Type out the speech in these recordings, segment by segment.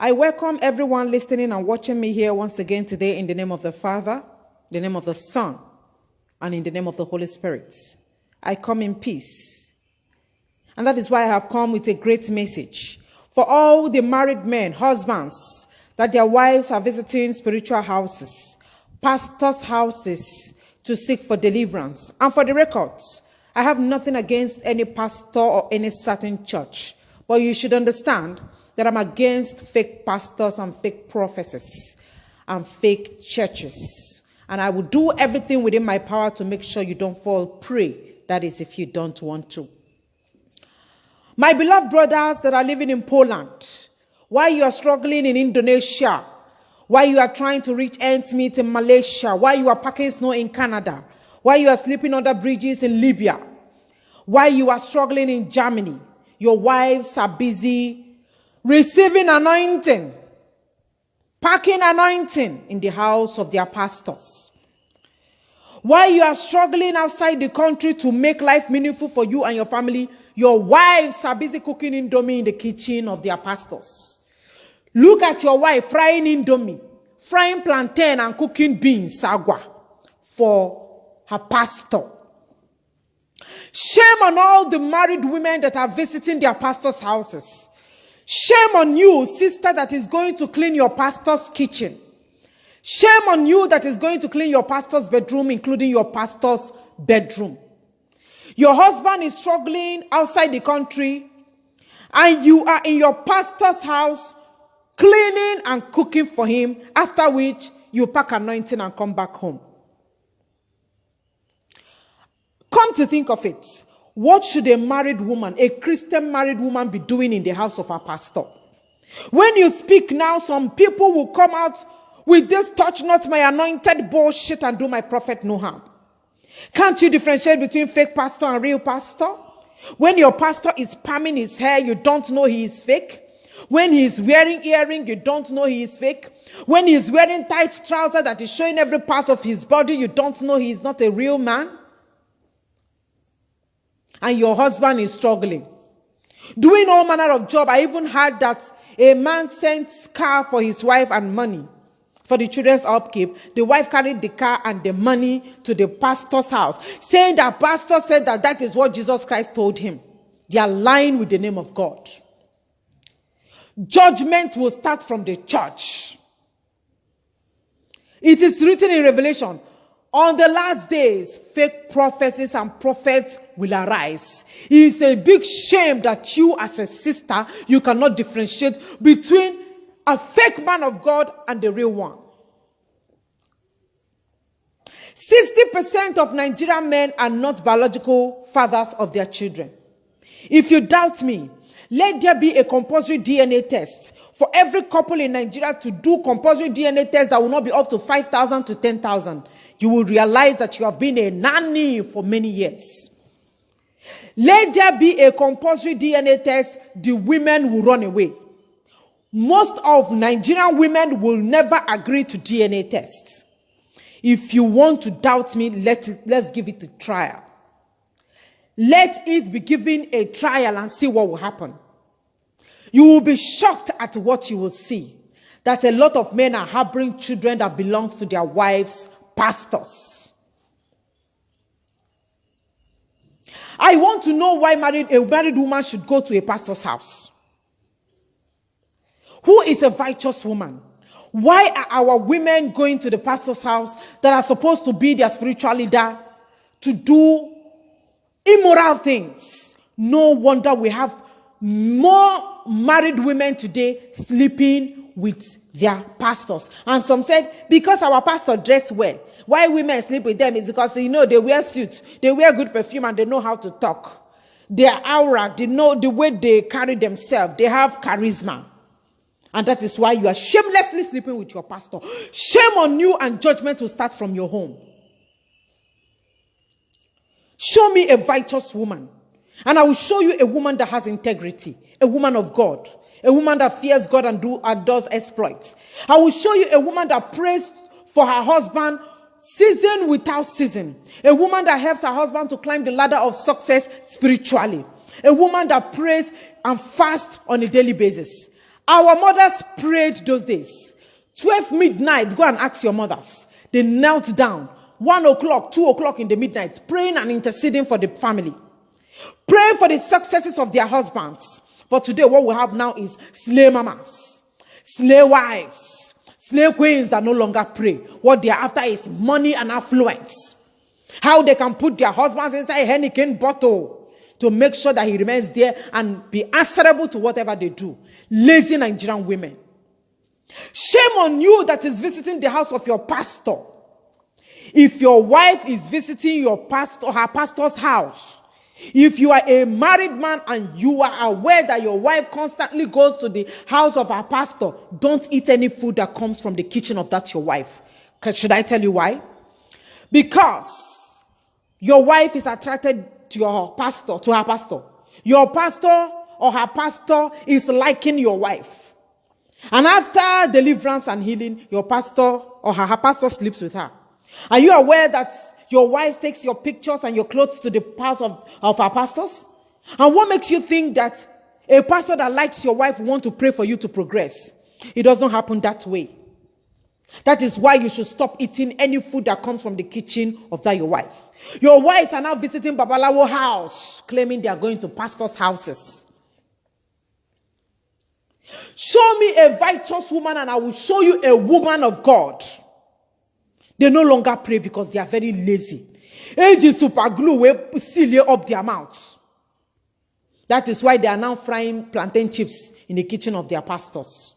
I welcome everyone listening and watching me here once again today in the name of the Father, the name of the Son, and in the name of the Holy Spirit. I come in peace. And that is why I have come with a great message for all the married men, husbands, that their wives are visiting spiritual houses, pastors' houses to seek for deliverance. And for the records, I have nothing against any pastor or any certain church, but you should understand that I'm against fake pastors and fake prophecies and fake churches. And I will do everything within my power to make sure you don't fall prey. That is, if you don't want to. My beloved brothers that are living in Poland, while you are struggling in Indonesia, while you are trying to reach ends meet in Malaysia, while you are packing snow in Canada, while you are sleeping under bridges in Libya, while you are struggling in Germany, your wives are busy receiving anointing, packing anointing in the house of their pastors. While you are struggling outside the country to make life meaningful for you and your family, your wives are busy cooking indomie in the kitchen of their pastors. Look at your wife frying indomie, frying plantain and cooking beans, sagwa, for her pastor. Shame on all the married women that are visiting their pastors' houses. Shame on you, sister, that is going to clean your pastor's kitchen. Shame on you that is going to clean your pastor's bedroom, including your pastor's bedroom. Your husband is struggling outside the country, and you are in your pastor's house cleaning and cooking for him, after which you pack anointing and come back home. Come to think of it, what should a married woman, a Christian married woman, be doing in the house of her pastor? When you speak now, some people will come out with this touch not my anointed bullshit and do my prophet no harm. Can't you differentiate between fake pastor and real pastor? When your pastor is palming his hair, you don't know he is fake. When he is wearing earring, you don't know he is fake. When he is wearing tight trousers that is showing every part of his body, you don't know he is not a real man. And your husband is struggling, doing all manner of job. I even heard that a man sent car for his wife and money for the children's upkeep. The wife carried the car and the money to the pastor's house, saying that pastor said that that is what Jesus Christ told him. They are lying with the name of God. Judgment will start from the church. It is written in Revelation, on the last days, fake prophecies and prophets will arise. It is a big shame that you as a sister, you cannot differentiate between a fake man of God and the real one. 60% of Nigerian men are not biological fathers of their children. If you doubt me, let there be a compulsory DNA test for every couple in Nigeria to do compulsory DNA tests that will not be up to 5,000 to 10,000. You will realize that you have been a nanny for many years. Let there be a compulsory DNA test, the women will run away. Most of Nigerian women will never agree to DNA tests. If you want to doubt me, let's give it a trial. Let it be given a trial and see what will happen. You will be shocked at what you will see. That a lot of men are harboring children that belong to their wives, pastors. I want to know why a married woman should go to a pastor's house. Who is a righteous woman? Why are our women going to the pastor's house that are supposed to be their spiritual leader to do immoral things? No wonder we have more married women today sleeping with their pastors. And some said, because our pastor dressed well, why women sleep with them is because, they wear suits, they wear good perfume, and they know how to talk. Their aura, they know the way they carry themselves, they have charisma. And that is why you are shamelessly sleeping with your pastor. Shame on you, and judgment will start from your home. Show me a righteous woman, and I will show you a woman that has integrity, a woman of God, a woman that fears God and does exploits. I will show you a woman that prays for her husband season without season. A woman that helps her husband to climb the ladder of success spiritually. A woman that prays and fasts on a daily basis. Our mothers prayed those days. 12 midnight, go and ask your mothers. They knelt down. 1 o'clock, 2 o'clock in the midnight, praying and interceding for the family. Praying for the successes of their husbands. But today what we have now is slave mamas, slave wives, slave queens that no longer pray. What they are after is money and affluence. How they can put their husbands inside a Heineken bottle to make sure that he remains there and be answerable to whatever they do. Lazy Nigerian women. Shame on you that is visiting the house of your pastor. If your wife is visiting your pastor, her pastor's house, if you are a married man and you are aware that your wife constantly goes to the house of her pastor, don't eat any food that comes from the kitchen of that your wife. Should I tell you why? Because your wife is attracted to your pastor, to her pastor. Your pastor or her pastor is liking your wife. And after deliverance and healing, your pastor or her pastor sleeps with her. Are you aware that your wife takes your pictures and your clothes to the house of her pastors? And what makes you think that a pastor that likes your wife wants to pray for you to progress? It doesn't happen that way. That is why you should stop eating any food that comes from the kitchen of that your wife. Your wives are now visiting Babalawo house, claiming they are going to pastors' houses. Show me a righteous woman and I will show you a woman of God. They no longer pray because they are very lazy. Age super glue will seal up their mouths. That is why they are now frying plantain chips in the kitchen of their pastors.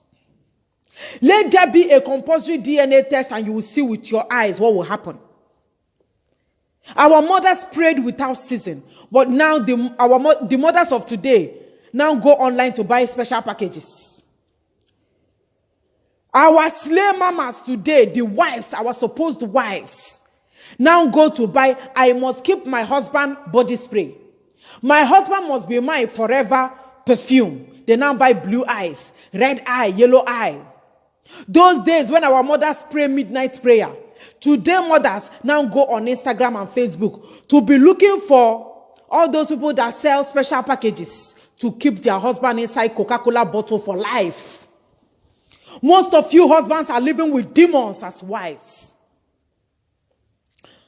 Let there be a compulsory DNA test and you will see with your eyes what will happen. Our mothers prayed without ceasing, but now the mothers of today now go online to buy special packages. Our slave mamas today, the wives, our supposed wives, now go to buy, I must keep my husband body spray. My husband must be mine forever perfume. They now buy blue eyes, red eye, yellow eye. Those days when our mothers pray midnight prayer, today mothers now go on Instagram and Facebook to be looking for all those people that sell special packages to keep their husband inside Coca-Cola bottle for life. Most of you husbands are living with demons as wives.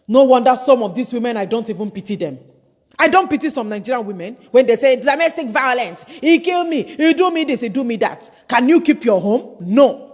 No wonder some of these women, I don't even pity them. I don't pity some Nigerian women when they say domestic violence. He killed me. He do me this. He do me that. Can you keep your home? No.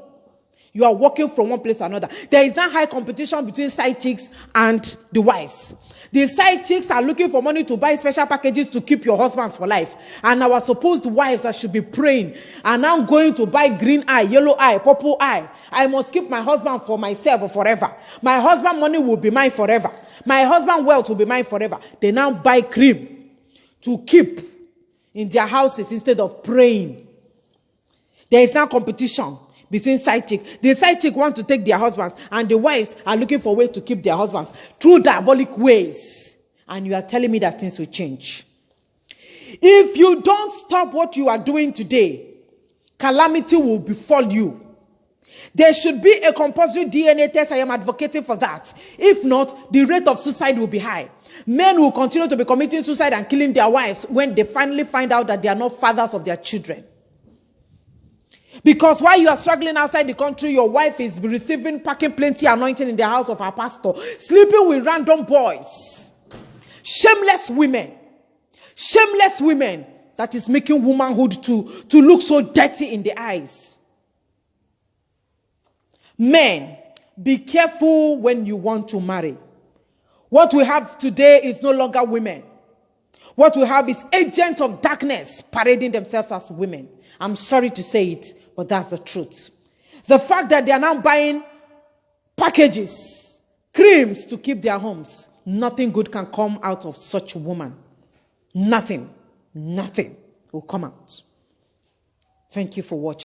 You are walking from one place to another. There is now high competition between side chicks and the wives. The side chicks are looking for money to buy special packages to keep your husbands for life. And our supposed wives that should be praying are now going to buy green eye, yellow eye, purple eye. I must keep my husband for myself forever. My husband money will be mine forever. My husband wealth will be mine forever. They now buy cream to keep in their houses instead of praying. There is now competition between side chick. The side chick want to take their husbands and the wives are looking for ways to keep their husbands through diabolic ways. And you are telling me that things will change. If you don't stop what you are doing today, calamity will befall you. There should be a compulsory DNA test. I am advocating for that. If not, the rate of suicide will be high. Men will continue to be committing suicide and killing their wives when they finally find out that they are not fathers of their children. Because while you are struggling outside the country, your wife is receiving, packing plenty anointing in the house of her pastor, sleeping with random boys. Shameless women. Shameless women that is making womanhood to look so dirty in the eyes. Men, be careful when you want to marry. What we have today is no longer women. What we have is agents of darkness parading themselves as women. I'm sorry to say it, but that's the truth. The fact that they are now buying packages, creams to keep their homes, nothing good can come out of such a woman. Nothing will come out. Thank you for watching.